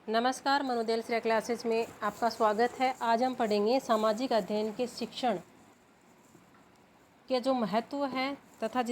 नमस्कार, मनोदय श्रेया क्लासेस में आपका स्वागत है। आज हम पढ़ेंगे सामाजिक अध्ययन के शिक्षण के जो महत्व है तथा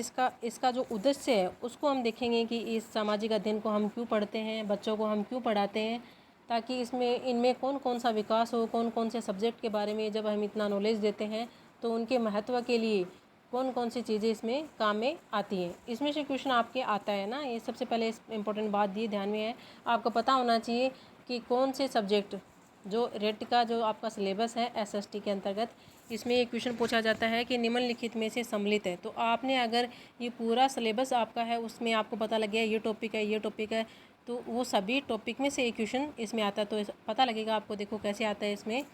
इसका जो उद्देश्य है उसको हम देखेंगे कि इस सामाजिक अध्ययन को हम क्यों पढ़ते हैं, बच्चों को हम क्यों पढ़ाते हैं, ताकि इनमें कौन कौन सा विकास हो, कौन कौन से सब्जेक्ट के बारे में जब हम इतना नॉलेज देते हैं तो उनके महत्व के लिए कौन कौन सी चीज़ें इसमें काम में आती हैं। इसमें से क्वेश्चन आपके आता है ना, ये सबसे पहले इम्पोर्टेंट बात ये ध्यान में है, आपको पता होना चाहिए कि कौन से सब्जेक्ट जो रेट का जो आपका सिलेबस है एसएसटी के अंतर्गत, इसमें एक क्वेश्चन पूछा जाता है कि निम्नलिखित में से सम्मिलित है। तो आपने अगर ये पूरा सिलेबस आपका है उसमें आपको पता लग गया ये टॉपिक है तो वो सभी टॉपिक में से एक क्वेश्चन इसमें आता है, तो पता लगेगा आपको। देखो कैसे आता है, इसमें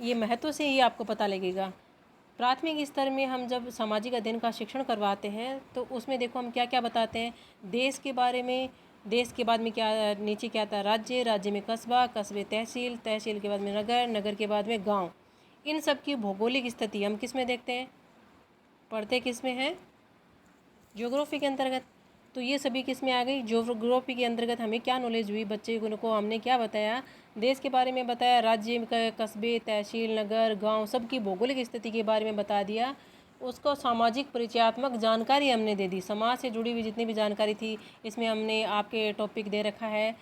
ये महत्व से ही आपको पता लगेगा। प्राथमिक स्तर में हम जब सामाजिक अध्ययन का शिक्षण करवाते हैं तो उसमें देखो हम क्या क्या बताते हैं। देश के बारे में, देश के बाद में क्या नीचे क्या आता है, राज्य, राज्य में कस्बा, कस्बे तहसील, तहसील के बाद में नगर, नगर के बाद में गांव। इन सब की भौगोलिक स्थिति हम किस में देखते हैं, पढ़ते किस में हैं, ज्योग्राफी के अंतर्गत। तो ये सभी किस में आ गई, ज्योग्राफी के अंतर्गत हमें क्या नॉलेज हुई, बच्चे को हमने क्या बताया, देश के बारे में बताया, राज्य का कस्बे तहसील नगर गांव सब की भौगोलिक स्थिति के बारे में बता दिया। उसको सामाजिक परिचयात्मक जानकारी हमने दे दी, समाज से जुड़ी हुई जितनी भी जानकारी थी इसमें हमने आपके टॉपिक दे रखा है।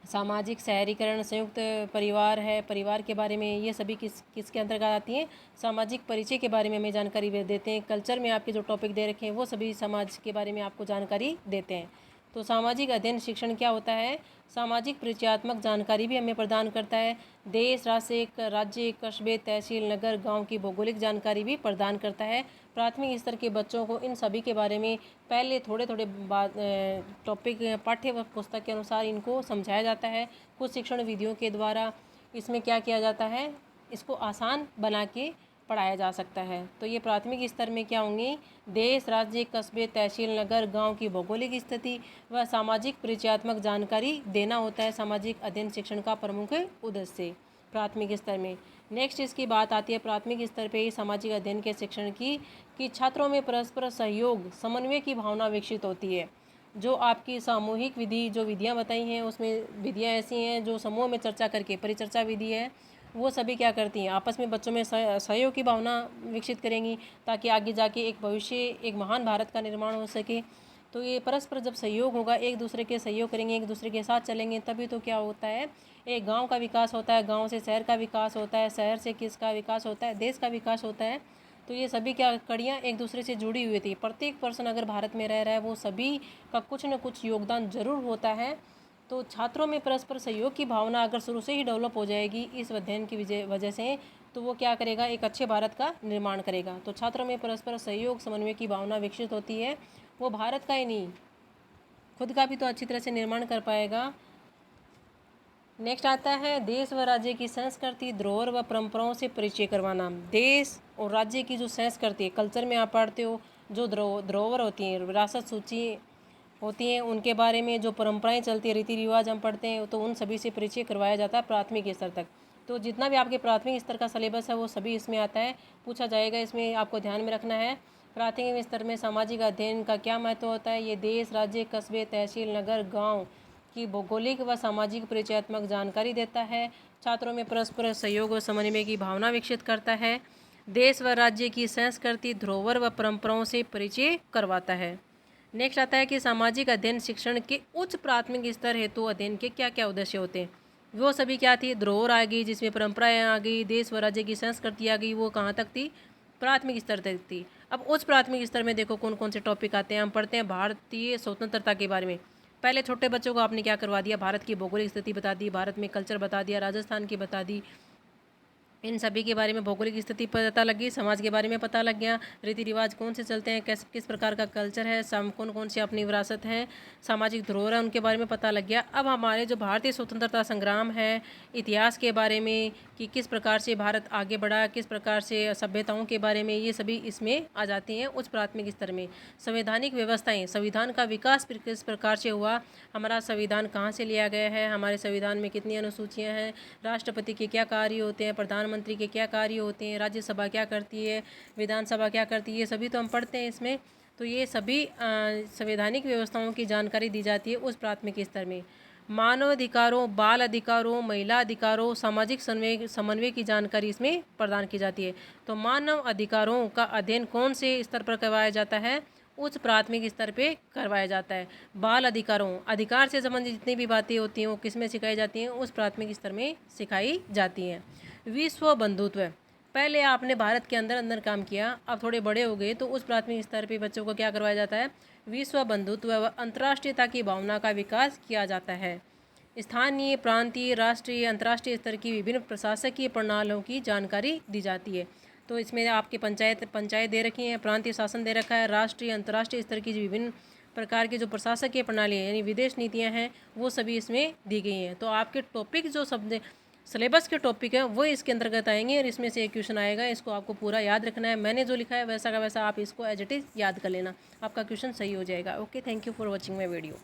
सामाजिक शहरीकरण, संयुक्त परिवार है, परिवार के बारे में, ये सभी किसके अंतर्गत आती हैं, सामाजिक परिचय के बारे में हमें जानकारी देते हैं। कल्चर में आपके जो टॉपिक दे रखे हैं वो सभी समाज के बारे में आपको जानकारी देते हैं। तो सामाजिक अध्ययन शिक्षण क्या होता है, सामाजिक परिचयात्मक जानकारी भी हमें प्रदान करता है। देश, राज्य, कस्बे तहसील नगर गांव की भौगोलिक जानकारी भी प्रदान करता है। प्राथमिक स्तर के बच्चों को इन सभी के बारे में पहले थोड़े थोड़े टॉपिक पाठ्य पुस्तक के अनुसार इनको समझाया जाता है। कुछ शिक्षण विधियों के द्वारा इसमें क्या किया जाता है, इसको आसान बना के पढ़ाया जा सकता है। तो ये प्राथमिक स्तर में क्या होंगे, देश, राज्य, कस्बे तहसील नगर गांव की भौगोलिक स्थिति व सामाजिक परिचयात्मक जानकारी देना होता है सामाजिक अध्ययन शिक्षण का प्रमुख उद्देश्य प्राथमिक स्तर में। नेक्स्ट इसकी बात आती है प्राथमिक स्तर पे ही सामाजिक अध्ययन के शिक्षण की, कि छात्रों में परस्पर सहयोग समन्वय की भावना विकसित होती है। जो आपकी सामूहिक विधि जो विधियां बताई हैं उसमें विधियां ऐसी हैं जो समूह में चर्चा करके, परिचर्चा विधि है, वो सभी क्या करती हैं, आपस में बच्चों में सहयोग की भावना विकसित करेंगी ताकि आगे जाके एक भविष्य, एक महान भारत का निर्माण हो सके। तो ये परस्पर जब सहयोग होगा, एक दूसरे के सहयोग करेंगे, एक दूसरे के साथ चलेंगे, तभी तो क्या होता है, एक गांव का विकास होता है, गांव से शहर का विकास होता है, शहर से किसका विकास होता है, देश का विकास होता है। तो ये सभी क्या कड़ियाँ एक दूसरे से जुड़ी हुई थी। प्रत्येक पर्सन अगर भारत में रह रहा है वो सभी का कुछ न कुछ योगदान जरूर होता है। तो छात्रों में परस्पर सहयोग की भावना अगर शुरू से ही डेवलप हो जाएगी इस अध्ययन की वजह से, तो वो क्या करेगा, एक अच्छे भारत का निर्माण करेगा। तो छात्रों में परस्पर सहयोग समन्वय की भावना विकसित होती है, वो भारत का ही नहीं खुद का भी तो अच्छी तरह से निर्माण कर पाएगा। नेक्स्ट आता है देश व राज्य की संस्कृति, धरोहर व परंपराओं से परिचय करवाना। देश और राज्य की जो संस्कृति, कल्चर में आप पढ़ते हो, जो धरोहर होती हैं, विरासत सूची होती हैं, उनके बारे में जो परंपराएं चलती है, रीति रिवाज हम पढ़ते हैं, तो उन सभी से परिचय करवाया जाता है प्राथमिक स्तर तक। तो जितना भी आपके प्राथमिक स्तर का सिलेबस है वो सभी इसमें आता है, पूछा जाएगा। इसमें आपको ध्यान में रखना है प्राथमिक स्तर में सामाजिक अध्ययन का क्या महत्व होता है। ये देश, राज्य, कस्बे तहसील नगर गाँव की भौगोलिक व सामाजिक परिचयात्मक जानकारी देता है, छात्रों में परस्पर सहयोग व समन्वय की भावना विकसित करता है, देश व राज्य की संस्कृति, धरोहर व परंपराओं से परिचय करवाता है। नेक्स्ट आता है कि सामाजिक अध्ययन शिक्षण के उच्च प्राथमिक स्तर हेतु अध्ययन के क्या क्या उद्देश्य होते हैं। वो सभी क्या थी, धरोहर आ गई जिसमें परंपराएं आ गई, देश व राज्य की संस्कृति आ गई, वो कहाँ तक थी, प्राथमिक स्तर तक थी। अब उच्च प्राथमिक स्तर में देखो कौन कौन से टॉपिक आते हैं, हम पढ़ते हैं भारतीय स्वतंत्रता के बारे में। पहले छोटे बच्चों को आपने क्या करवा दिया, भारत की भौगोलिक स्थिति बता दी, भारत में कल्चर बता दिया, राजस्थान की बता दी, इन सभी के बारे में भौगोलिक स्थिति पता लग गई, समाज के बारे में पता लग गया, रीति रिवाज कौन से चलते हैं, किस प्रकार का कल्चर है, कौन कौन सी अपनी विरासत है, सामाजिक धरोहर है, उनके बारे में पता लग गया। अब हमारे जो भारतीय स्वतंत्रता संग्राम है, इतिहास के बारे में कि किस प्रकार से भारत आगे बढ़ा, किस प्रकार से सभ्यताओं के बारे में, ये सभी इसमें आ जाती हैं उच्च प्राथमिक स्तर में। संवैधानिक व्यवस्थाएँ, संविधान का विकास किस प्रकार से हुआ, हमारा संविधान कहाँ से लिया गया है, हमारे संविधान में कितनी अनुसूचियाँ हैं, राष्ट्रपति के क्या कार्य होते हैं, प्रधानमंत्री के क्या कार्य होते हैं, राज्यसभा क्या करती है, विधानसभा क्या करती है, ये सभी तो हम पढ़ते हैं इसमें। तो ये सभी संवैधानिक व्यवस्थाओं की जानकारी दी जाती है उस प्राथमिक स्तर में। मानव अधिकारों, बाल अधिकारों, महिला अधिकारों, सामाजिक समन्वय की जानकारी इसमें प्रदान की जाती है। तो मानव अधिकारों का अध्ययन कौन से स्तर पर करवाया जाता है? उच्च प्राथमिक स्तर पे करवाया जाता है। बाल अधिकारों, अधिकार से संबंधित जितनी भी बातें होती हैं वो किस में सिखाई जाती हैं? उस प्राथमिक स्तर में सिखाई जाती हैं। विश्व बंधुत्व, पहले आपने भारत के अंदर अंदर काम किया, अब थोड़े बड़े हो गए तो उस प्राथमिक स्तर पे बच्चों को क्या करवाया जाता है? विश्व बंधुत्व व अंतर्राष्ट्रीयता की भावना का विकास किया जाता है। स्थानीय, प्रांतीय, राष्ट्रीय, अंतर्राष्ट्रीय स्तर की विभिन्न प्रशासकीय प्रणालियों की जानकारी दी जाती है। तो इसमें आपके पंचायत दे रखी हैं, प्रांतीय शासन दे रखा है, राष्ट्रीय अंतर्राष्ट्रीय स्तर की जो विभिन्न प्रकार की जो प्रशासकीय प्रणाली है यानी विदेश नीतियाँ हैं वो सभी इसमें दी गई हैं। तो आपके टॉपिक जो शब्द सिलेबस के टॉपिक है वो इसके अंतर्गत आएंगे और इसमें से एक क्वेश्चन आएगा, इसको आपको पूरा याद रखना है। मैंने जो लिखा है वैसा का वैसा आप इसको एज इट इज़ याद कर लेना, आपका क्वेश्चन सही हो जाएगा। Okay, thank you for watching my video.